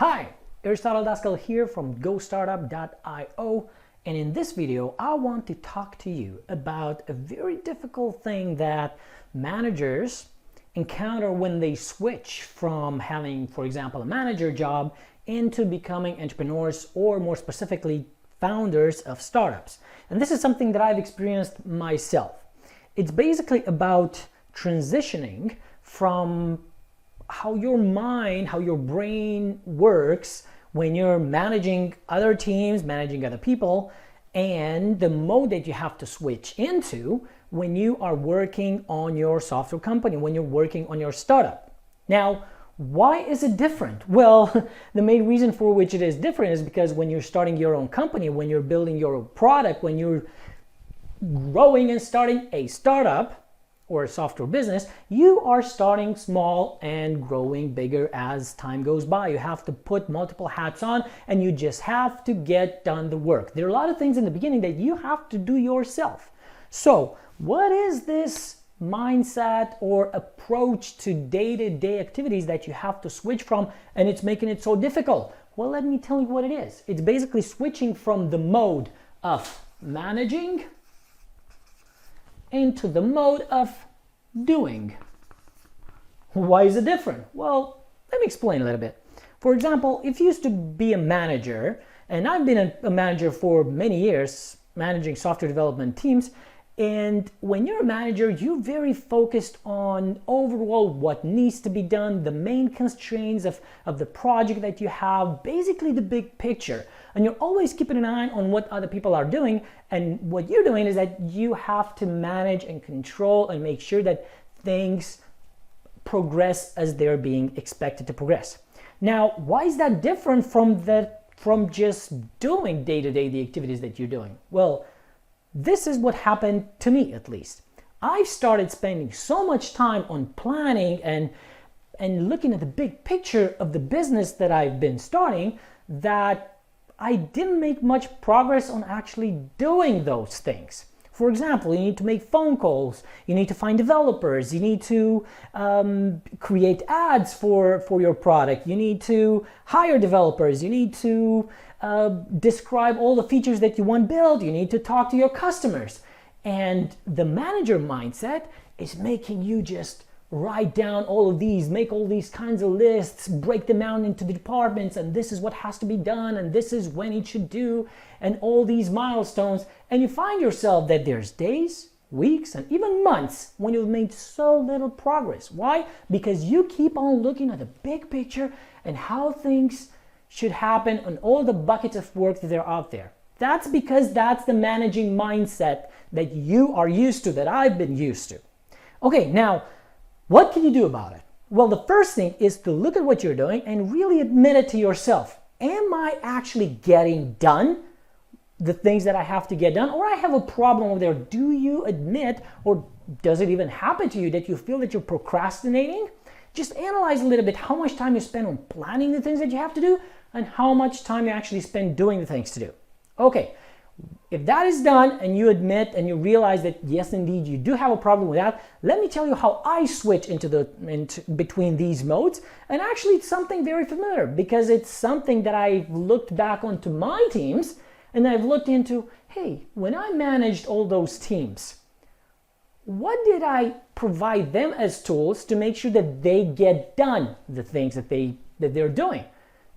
Hi, Aristotel Dascal here from GoStartup.io, and in this video I want to talk to you about a very difficult thing that managers encounter when they switch from having, for example, a manager job into becoming entrepreneurs, or more specifically, founders of startups. And this is something that I've experienced myself. It's basically about transitioning from how your mind, how your brain works when you're managing other teams, managing other people, and the mode that you have to switch into when you are working on your software company, when you're working on your startup. Now, why is it different? Well, the main reason for which it is different is because when you're starting your own company, when you're building your own product, when you're growing and starting a startup or a software business, you are starting small and growing bigger as time goes by. You have to put multiple hats on and you just have to get done the work. There are a lot of things in the beginning that you have to do yourself. So what is this mindset or approach to day-to-day activities that you have to switch from and it's making it so difficult? Well, let me tell you what it is. It's basically switching from the mode of managing into the mode of doing. Why is it different? Well, let me explain a little bit. For example, if you used to be a manager, and I've been a manager for many years, managing software development teams, and when you're a manager, you're very focused on overall what needs to be done, the main constraints of the project that you have, basically the big picture. And you're always keeping an eye on what other people are doing. And what you're doing is that you have to manage and control and make sure that things progress as they're being expected to progress. Now, why is that different from just doing day-to-day the activities that you're doing? Well, this is what happened to me, at least. I've started spending so much time on planning and looking at the big picture of the business that I've been starting that I didn't make much progress on actually doing those things. For example, you need to make phone calls, you need to find developers, you need to create ads for your product, you need to hire developers, you need to describe all the features that you want built, you need to talk to your customers. And the manager mindset is making you just write down all of these, make all these kinds of lists, break them down into the departments, and this is what has to be done, and this is when it should do, and all these milestones. And you find yourself that there's days, weeks, and even months when you've made so little progress. Why? Because you keep on looking at the big picture and how things should happen and all the buckets of work that are out there. That's because that's the managing mindset that you are used to, that I've been used to. Okay, now, what can you do about it? Well, the first thing is to look at what you're doing and really admit it to yourself. Am I actually getting done the things that I have to get done, or I have a problem over there? Do you admit, or does it even happen to you that you feel that you're procrastinating? Just analyze a little bit how much time you spend on planning the things that you have to do and how much time you actually spend doing the things to do. Okay, if that is done and you admit and you realize that yes, indeed, you do have a problem with that, let me tell you how I switch into between these modes. And actually, it's something very familiar because it's something that I've looked back onto my teams and I've looked into, hey, when I managed all those teams, what did I provide them as tools to make sure that they get done the things that they're doing?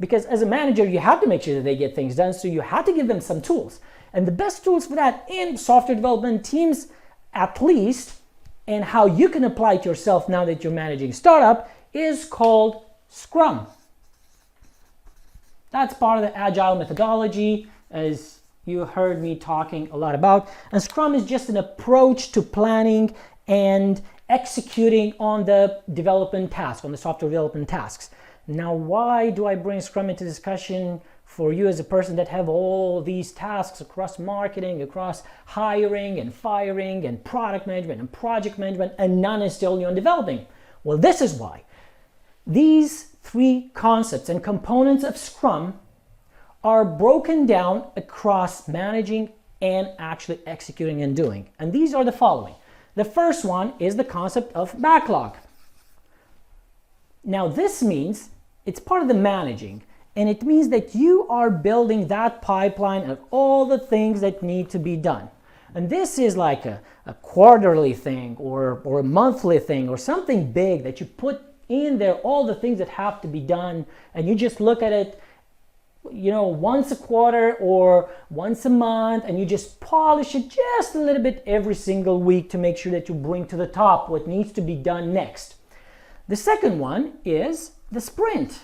Because as a manager, you have to make sure that they get things done, so you have to give them some tools. And the best tools for that in software development teams, at least, and how you can apply it yourself now that you're managing startup, is called Scrum. That's part of the Agile methodology, as you heard me talking a lot about. And Scrum is just an approach to planning and executing on the development task, on the software development tasks. Now, why do I bring Scrum into discussion for you as a person that have all these tasks across marketing, across hiring and firing and product management and project management, and not necessarily on developing? Well, this is why. These three concepts and components of Scrum are broken down across managing and actually executing and doing. And these are the following. The first one is the concept of backlog. Now, this means it's part of the managing. And it means that you are building that pipeline of all the things that need to be done. And this is like a quarterly thing or a monthly thing or something big that you put in there, all the things that have to be done, and you just look at it, you know, once a quarter or once a month, and you just polish it just a little bit every single week to make sure that you bring to the top what needs to be done next. The second one is the sprint.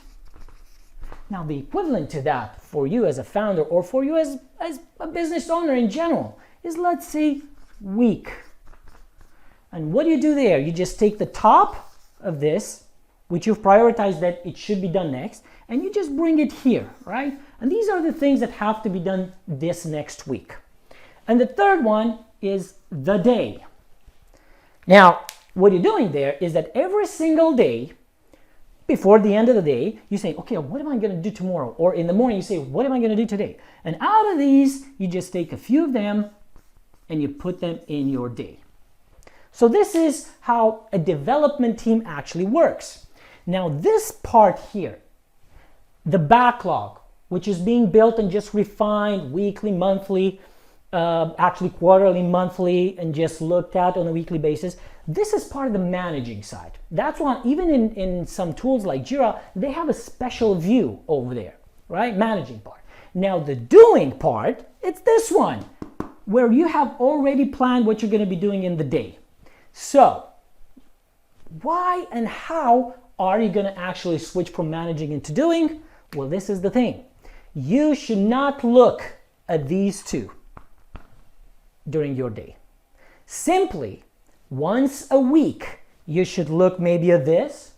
Now, the equivalent to that for you as a founder or for you as a business owner in general is, let's say, week. And what do you do there? You just take the top of this, which you've prioritized that it should be done next, and you just bring it here, right? And these are the things that have to be done this next week. And the third one is the day. Now, what you're doing there is that every single day, before the end of the day, you say, okay, what am I going to do tomorrow? Or in the morning, you say, what am I going to do today? And out of these, you just take a few of them and you put them in your day. So this is how a development team actually works. Now, this part here, the backlog, which is being built and just refined weekly, monthly, actually quarterly, monthly, and just looked at on a weekly basis, this is part of the managing side. That's why even in some tools like Jira, they have a special view over there, right? Managing part. Now the doing part, it's this one, where you have already planned what you're going to be doing in the day. So why and how are you going to actually switch from managing into doing? Well, this is the thing. You should not look at these two during your day. Simply, once a week, you should look maybe at this,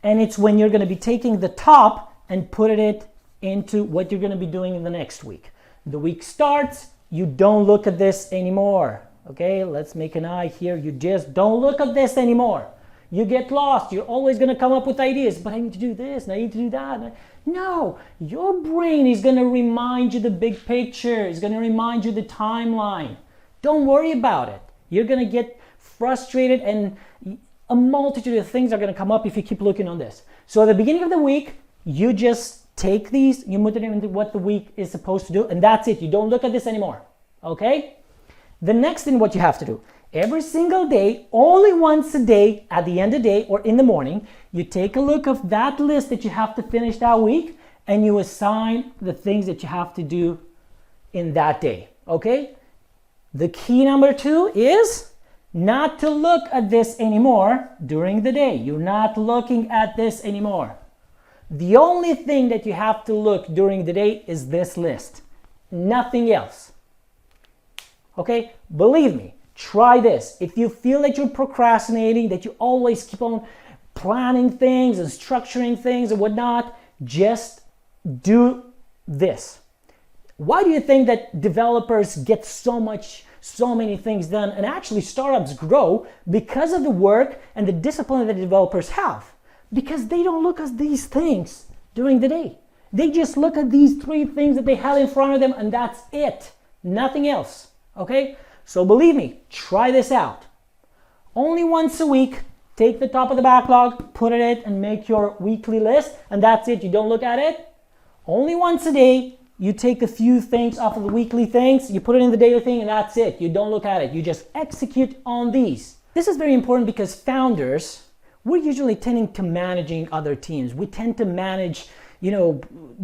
and it's when you're going to be taking the top and putting it into what you're going to be doing in the next week. The week starts, you don't look at this anymore. Okay, let's make an eye here. You just don't look at this anymore. You get lost. You're always going to come up with ideas, but I need to do this and I need to do that. No, your brain is going to remind you the big picture. It's going to remind you the timeline. Don't worry about it. You're going to get frustrated, and a multitude of things are going to come up if you keep looking on this. So at the beginning of the week, you just take these, you put them into what the week is supposed to do, and that's it. You don't look at this anymore. Okay? The next thing what you have to do, every single day, only once a day, at the end of the day or in the morning, you take a look of that list that you have to finish that week, and you assign the things that you have to do in that day. Okay? The key number 2 is not to look at this anymore during the day. You're not looking at this anymore. The only thing that you have to look during the day is this list. Nothing else. Okay? Believe me, try this. If you feel that you're procrastinating, that you always keep on planning things and structuring things and whatnot, just do this. Why do you think that developers get so many things done, and actually startups grow? Because of the work and the discipline that the developers have. Because they don't look at these things during the day. They just look at these 3 things that they have in front of them, and that's it. Nothing else. Okay? So believe me, try this out. Only once a week, take the top of the backlog, put it in, and make your weekly list, and that's it. You don't look at it. Only once a day, you take a few things off of the weekly things, you put it in the daily thing, and that's it. You don't look at it. You just execute on these. This is very important because founders, we're usually tending to managing other teams. We tend to manage,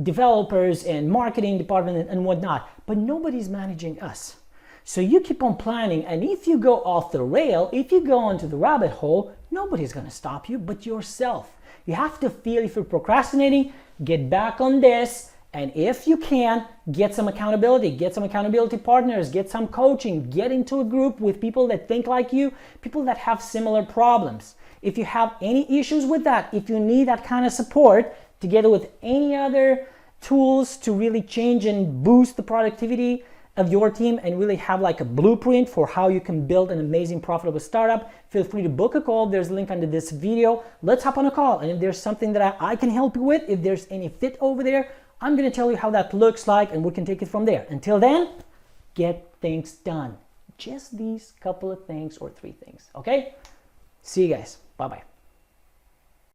developers and marketing department and whatnot, but nobody's managing us. So you keep on planning, and if you go off the rail, if you go onto the rabbit hole, nobody's going to stop you but yourself. You have to feel if you're procrastinating, get back on this. And if you can, get some accountability partners, get some coaching, get into a group with people that think like you, people that have similar problems. If you have any issues with that, if you need that kind of support, together with any other tools to really change and boost the productivity of your team and really have like a blueprint for how you can build an amazing, profitable startup, feel free to book a call. There's a link under this video. Let's hop on a call. And if there's something that I can help you with, if there's any fit over there, I'm going to tell you how that looks like, and we can take it from there. Until then, get things done. Just these couple of things or 3 things, okay? See you guys. Bye-bye.